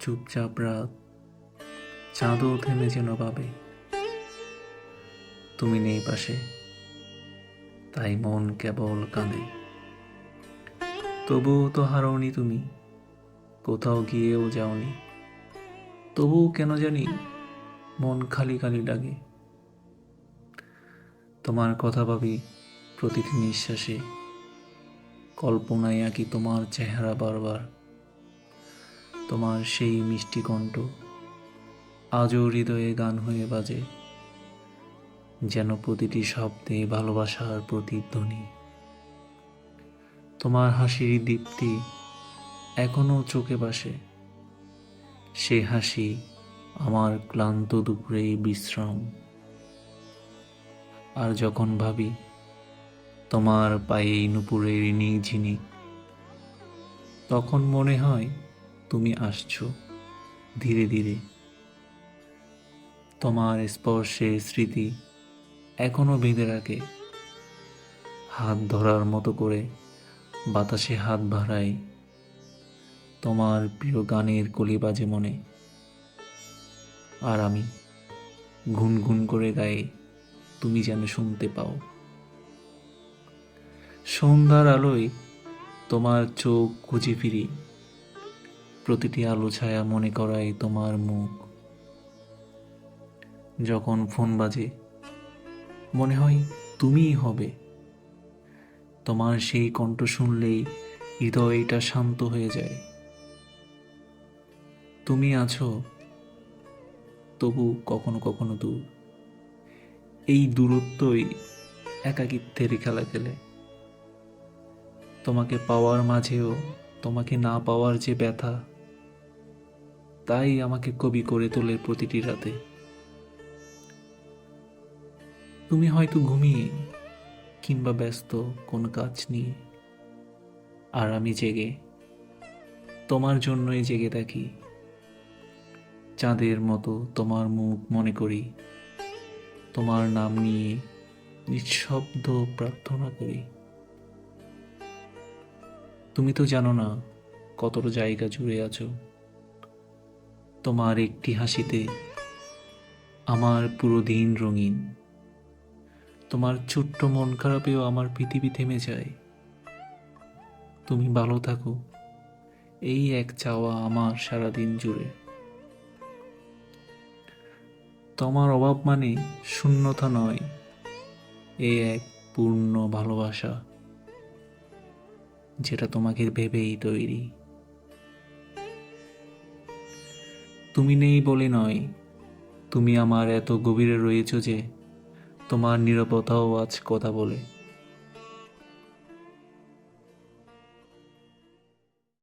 চুপচাপ রাত, চাঁদও থেমে যেন পাবে তুমি নেই পাশে, তাই মন কেবল কাঁদে। তবুও তো হারাওনি তুমি, কোথাও গিয়েও যাওনি। তবুও কেন জানি মন খালি খালি লাগে। তোমার কথা ভাবি প্রতিটি নিঃশ্বাসে, কল্পনায় আঁকি তোমার চেহারা বারবার। তোমার সেই মিষ্টি কণ্ঠ আজও হৃদয়ে গান হয়ে বাজে, যেন প্রতিটি শব্দে ভালোবাসার প্রতিধ্বনি। তোমার হাসির দীপ্তি এখনো চোখে ভাসে, সে হাসি আমার ক্লান্ত দুপুরেই বিশ্রাম। আর যখন ভাবি তোমার পায়ে নুপুরের ঝিনিক, তখন মনে হয় তুমি আসছো ধীরে ধীরে। তোমার স্পর্শে স্মৃতি এখনো বেঁধে রাখে, হাত ধরার মতো করে বাতাসে হাত বাড়াই। তোমার প্রিয় গানের কলি বাজে মনে, আর আমি গুনগুন করে গাই, তুমি যেন শুনতে পাও। সন্ধ্যার আলোয় তোমার চোখ খুঁজে ফিরি, প্রতিটি আলো ছায়া মনে করায় তোমার মুখ। যখন ফোন বাজে মনে হয় তুমিই হবে, তোমার সেই কণ্ঠ শুনলেই হৃদয়টা শান্ত হয়ে যায়। তুমি আছো, তবু কখনো কখনো দূর। এই দূরত্বই একাকিত্বের খেলা খেলে। তোমাকে পাওয়ার মাঝেও তোমাকে না পাওয়ার যে ব্যথা, তাই আমাকে কবি করে তোলে প্রতিটি রাতে। তুমি হয়তো ঘুমিয়ে কিংবা ব্যস্ত কোনো কাজ নিয়ে, আর আমি জেগে তোমার জন্যই জেগে থাকি। চাঁদের মতো তোমার মুখ মনে করি, তোমার নাম নিয়ে নিঃশব্দ প্রার্থনা করি। তুমি তো জানো না কতটা জায়গা জুড়ে আছো, তোমার একটি হাসিতে আমার পুরো দিন রঙিন। তোমার ছোট্ট মন খারাপেও আমার পৃথিবী থেমে যায়। তুমি ভালো থাকো, এই এক চাওয়া আমার সারাদিন জুড়ে। তোমার অভাব মানে শূন্যতা নয়, এই এক পূর্ণ ভালোবাসা, যেটা তোমাকে ভেবেই তৈরি। তুমি নেই বলে নয়, তুমি আমার এত গভীরে রয়েছো যে তোমার নীরবতাও আজ কথা বলে।